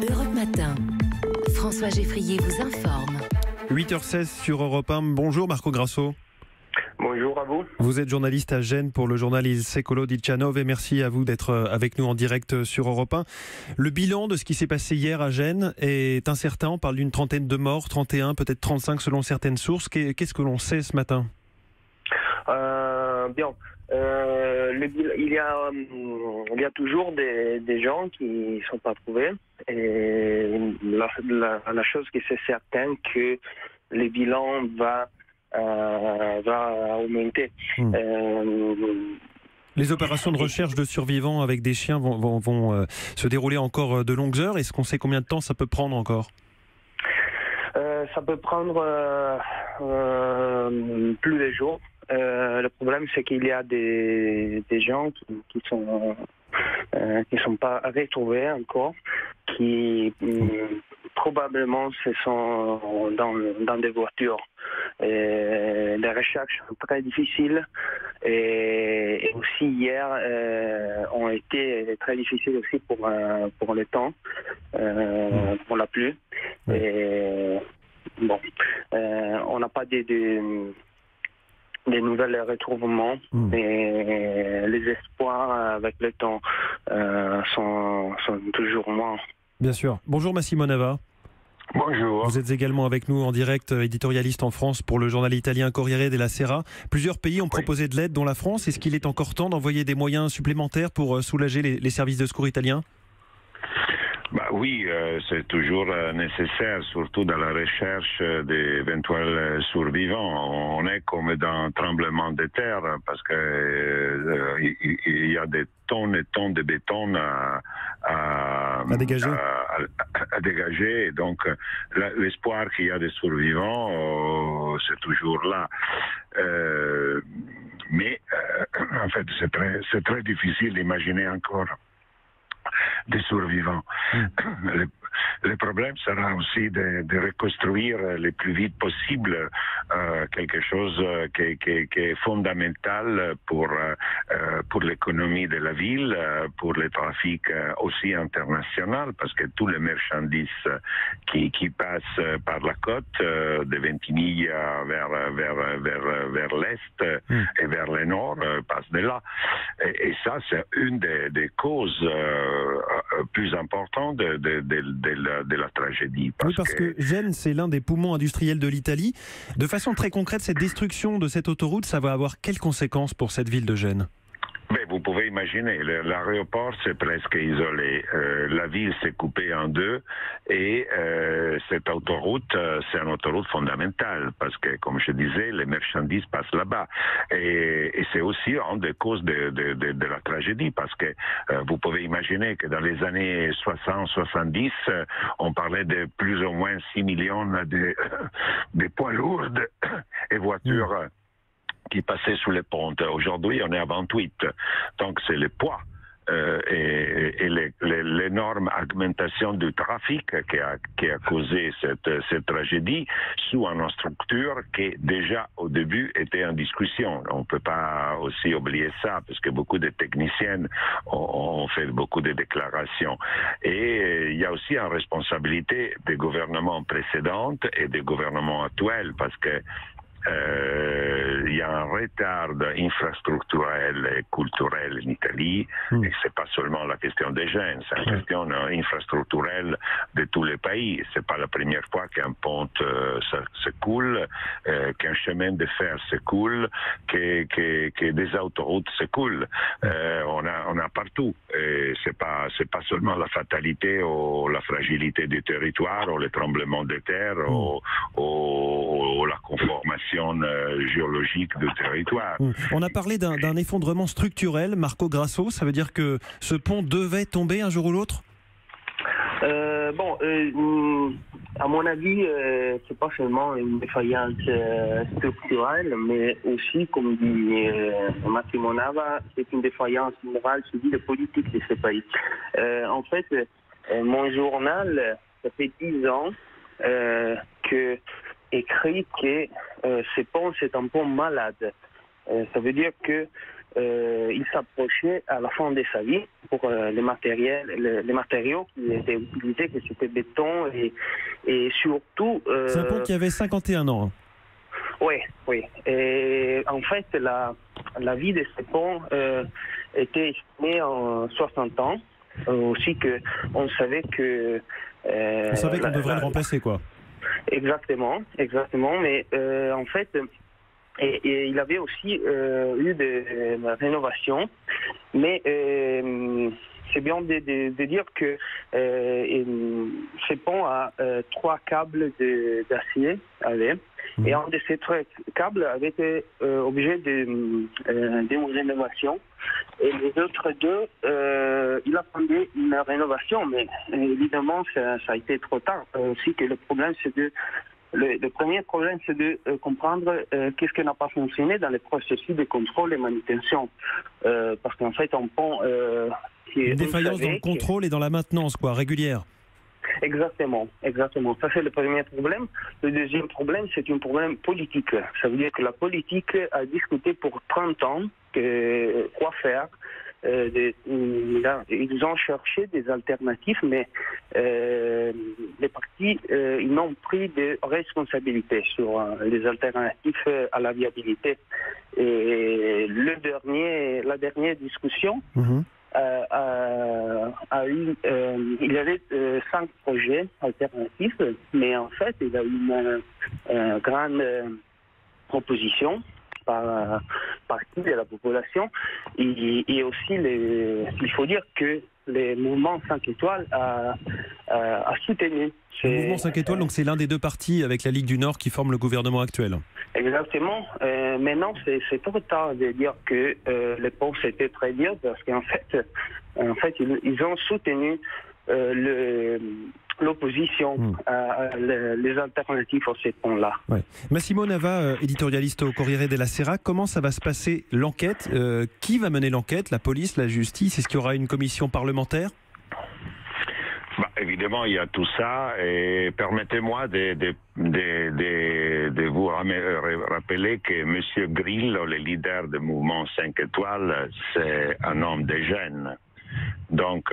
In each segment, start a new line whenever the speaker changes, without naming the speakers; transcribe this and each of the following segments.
Europe Matin. François Geffrier vous informe.
8h16 sur Europe 1. Bonjour Marco Grasso.
Bonjour à vous.
Vous êtes journaliste à Gênes pour le journal Il Secolo di Cianove et merci à vous d'être avec nous en direct sur Europe 1. Le bilan de ce qui s'est passé hier à Gênes est incertain. On parle d'une trentaine de morts, 31, peut-être 35 selon certaines sources. Qu'est-ce que l'on sait ce matin ?
Bien. Il y a toujours des gens qui ne sont pas trouvés. Et la chose qui c'est certain que le bilan va augmenter.
Les opérations de recherche de survivants avec des chiens vont se dérouler encore de longues heures. Est-ce qu'on sait combien de temps ça peut prendre encore ?
Ça peut prendre plus de jours. Le problème, c'est qu'il y a des gens qui sont pas retrouvés encore, qui probablement se sont dans des voitures. Et les recherches sont très difficiles et aussi hier ont été très difficiles aussi pour le temps, pour la pluie. Et bon, on n'a pas des nouvelles retrouvements, mais les espoirs avec le temps sont toujours moins.
Bien sûr. Bonjour Massimo Nava.
Bonjour.
Vous êtes également avec nous en direct, éditorialiste en France pour le journal italien Corriere della Sera. Plusieurs pays ont proposé de l'aide, dont la France. Est-ce qu'il est encore temps d'envoyer des moyens supplémentaires pour soulager les services de secours italiens ?
Oui, c'est toujours nécessaire, surtout dans la recherche d'éventuels survivants. On est comme dans un tremblement de terre parce que il y a des tonnes et tonnes de béton à dégager. Et donc, l'espoir qu'il y a des survivants, c'est toujours là. Mais en fait, c'est très difficile d'imaginer encore des survivants. Le problème sera aussi de reconstruire le plus vite possible quelque chose qui est fondamental pour l'économie de la ville, pour le trafic aussi international, parce que tous les marchandises qui passent par la côte de Ventimiglia vers l'est et vers le nord passent de là. Et ça, c'est une des causes plus importantes de la tragédie.
Parce que Gênes, c'est l'un des poumons industriels de l'Italie. De façon très concrète, cette destruction de cette autoroute, ça va avoir quelles conséquences pour cette ville de Gênes ?
Mais vous pouvez imaginer, l'aéroport c'est presque isolé, la ville s'est coupée en deux et cette autoroute c'est une autoroute fondamentale parce que comme je disais, les marchandises passent là-bas et c'est aussi une des causes de la tragédie parce que vous pouvez imaginer que dans les années 60-70 on parlait de plus ou moins 6 millions de poids lourds et voitures qui passaient sous les ponts. Aujourd'hui, on est à 28. Donc, c'est le poids et l'énorme augmentation du trafic qui a causé cette tragédie sous une structure qui, déjà, au début, était en discussion. On ne peut pas aussi oublier ça, parce que beaucoup de techniciens ont fait beaucoup de déclarations. Et il y a aussi une responsabilité des gouvernements précédents et des gouvernements actuels, parce que il y a un retard infrastructurel et culturel en Italie, et c'est pas seulement la question des Gênes, c'est une question infrastructurelle de tous les pays. C'est pas la première fois qu'un pont se coule, qu'un chemin de fer se coule, que des autoroutes se coulent. On a partout. Et c'est pas seulement la fatalité ou la fragilité du territoire ou le tremblement de terre ou la conformation géologique du territoire.
On a parlé d'un effondrement structurel, Marco Grasso, ça veut dire que ce pont devait tomber un jour ou l'autre ?
À mon avis, c'est pas seulement une défaillance structurelle, mais aussi, comme dit Massimo Nava, c'est une défaillance morale, civile et politique de ce pays. En fait, mon journal, ça fait 10 ans que écrit que ce pont, c'est un pont malade. Ça veut dire que il s'approchait à la fin de sa vie pour les matériaux qui étaient utilisés, que c'était béton et surtout...
C'est un pont qui avait 51 ans.
Oui, oui. Et en fait, la vie de ce pont était estimée en 60 ans. Aussi qu'on savait que...
on savait qu'on devrait le remplacer, quoi.
Exactement. Mais en fait... Et il avait aussi eu des rénovations, mais c'est bien de dire que ce pont a 3 câbles d'acier, et un de ces 3 câbles avait été objet d'une rénovation, et les autres 2, il attendait une rénovation, mais évidemment ça a été trop tard. Aussi que le problème c'est le premier problème, c'est de comprendre qu'est-ce qui n'a pas fonctionné dans le processus de contrôle et manutention. Parce qu'en fait, un pont...
une défaillance dans le contrôle et dans la maintenance, quoi, régulière.
Exactement. Ça, c'est le premier problème. Le deuxième problème, c'est un problème politique. Ça veut dire que la politique a discuté pour 30 ans quoi faire. Ils ont cherché des alternatives, mais les partis ils n'ont pris de responsabilités sur les alternatives à la viabilité. Et la dernière discussion il y avait 5 projets alternatifs, mais en fait il y a eu une grande opposition par partie de la population, et aussi il faut dire que le mouvement 5 étoiles a soutenu.
Le mouvement 5 étoiles, donc c'est l'un des 2 partis avec la Ligue du Nord qui forment le gouvernement actuel.
Exactement. Maintenant, c'est trop tard de dire que les ponts c'était très bien, parce qu'en fait ils ont soutenu l'opposition les alternatives à ces ponts-là.
Ouais. Massimo Nava, éditorialiste au Corriere della Sera, comment ça va se passer l'enquête? Qui va mener l'enquête? La police, la justice? Est-ce qu'il y aura une commission parlementaire?
Évidemment, il y a tout ça, et permettez-moi de vous rappeler que M. Grillo, le leader du mouvement 5 étoiles, c'est un homme de Gênes. Donc,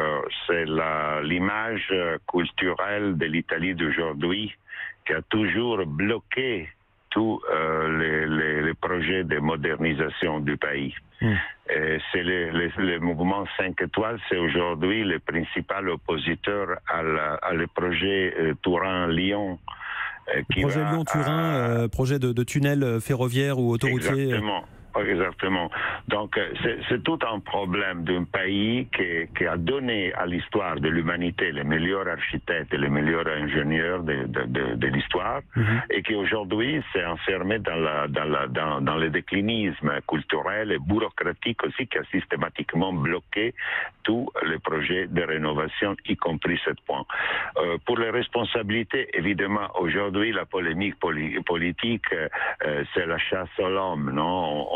c'est l'image culturelle de l'Italie d'aujourd'hui qui a toujours bloqué tous les projets de modernisation du pays. C'est le mouvement 5 étoiles, c'est aujourd'hui le principal oppositeur à le projet Turin-Lyon.
Projet Lyon-Turin, projet de tunnel ferroviaire ou autoroutier.
Exactement. Donc, c'est tout un problème d'un pays qui a donné à l'histoire de l'humanité les meilleurs architectes et les meilleurs ingénieurs de l'histoire, et qui aujourd'hui s'est enfermé dans le déclinisme culturel et bureaucratique aussi, qui a systématiquement bloqué tous les projets de rénovation, y compris ce point. Pour les responsabilités, évidemment, aujourd'hui, la polémique politique, c'est la chasse à l'homme, non?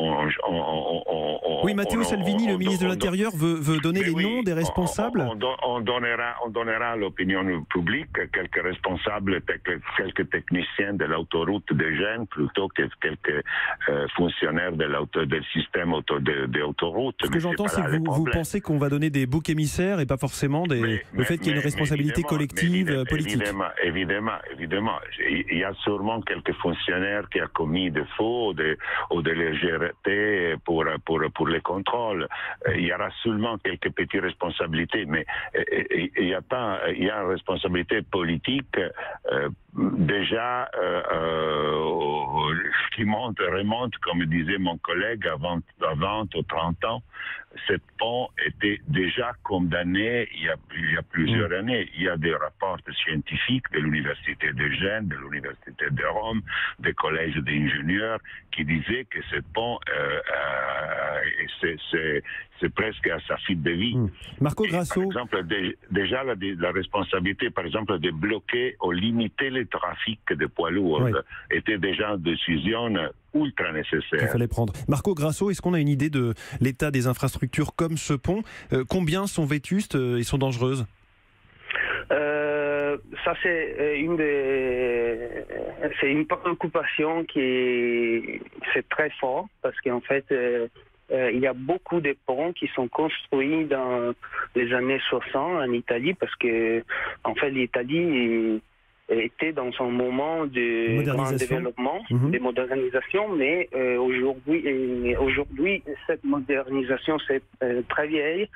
Oui, Matteo Salvini, le ministre de l'Intérieur, veut donner les noms des responsables.
On donnera à l'opinion publique quelques responsables, quelques techniciens de l'autoroute de Gênes, plutôt que quelques fonctionnaires du système d'autoroute.
Ce que j'entends, c'est que vous pensez qu'on va donner des boucs émissaires et pas forcément le fait qu'il y ait une responsabilité collective politique.
Évidemment. Il y a sûrement quelques fonctionnaires qui ont commis des faux ou de légèreté pour les contrôles. Il y aura seulement quelques petites responsabilités, mais il y a une responsabilité politique déjà qui remonte, comme disait mon collègue, avant 20 ou 30 ans. Ce pont était déjà condamné il y a plusieurs années. Il y a des rapports scientifiques de l'Université de Gênes, de l'Université de Rome, des collèges d'ingénieurs qui disaient que ce pont, c'est presque à sa fin de vie.
Marco Grasso.
Par exemple, déjà la responsabilité, par exemple, de bloquer ou limiter le trafic de poids lourds était déjà une décision ultra nécessaire.
Il fallait prendre. Marco Grasso, est-ce qu'on a une idée de l'état des infrastructures comme ce pont? Combien sont vétustes et sont dangereuses?
Ça, c'est une préoccupation c'est très fort, parce qu'en fait, il y a beaucoup de ponts qui sont construits dans les années 60 en Italie parce que, en fait, l'Italie était dans un moment de grand développement, de modernisation, mais aujourd'hui, cette modernisation, c'est très vieille.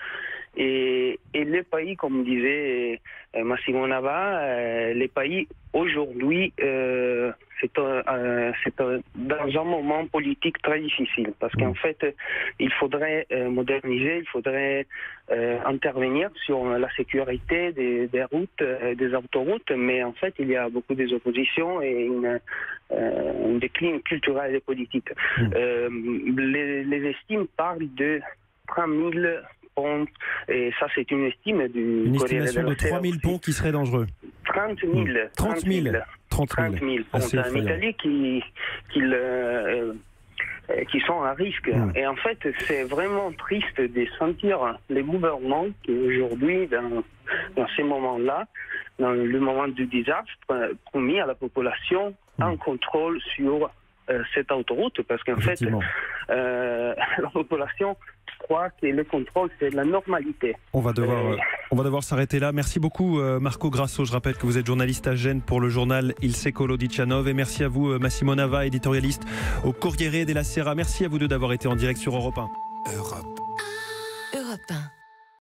Et les pays, comme disait Massimo Nava, les pays aujourd'hui, c'est dans un moment politique très difficile parce qu'en fait, il faudrait moderniser, il faudrait intervenir sur la sécurité des routes, des autoroutes, mais en fait, il y a beaucoup d'oppositions et un déclin culturel et politique. Les estimes parlent de 30 000 ponts, et ça c'est une estime du
Une estimation de 3 000 ponts qui seraient dangereux.
30 000.
30 000 ponts
en Italie qui sont à risque. Et en fait, c'est vraiment triste de sentir les gouvernements qui aujourd'hui, dans ces moments-là, dans le moment du désastre, promis à la population un contrôle sur cette autoroute, parce qu'en fait, la population croit que le contrôle, c'est la normalité.
On va devoir s'arrêter là. Merci beaucoup Marco Grasso. Je rappelle que vous êtes journaliste à Gênes pour le journal Il Secolo di Cianove. Et merci à vous Massimo Nava, éditorialiste au Corriere della Sera. Merci à vous deux d'avoir été en direct sur Europe 1. Europe.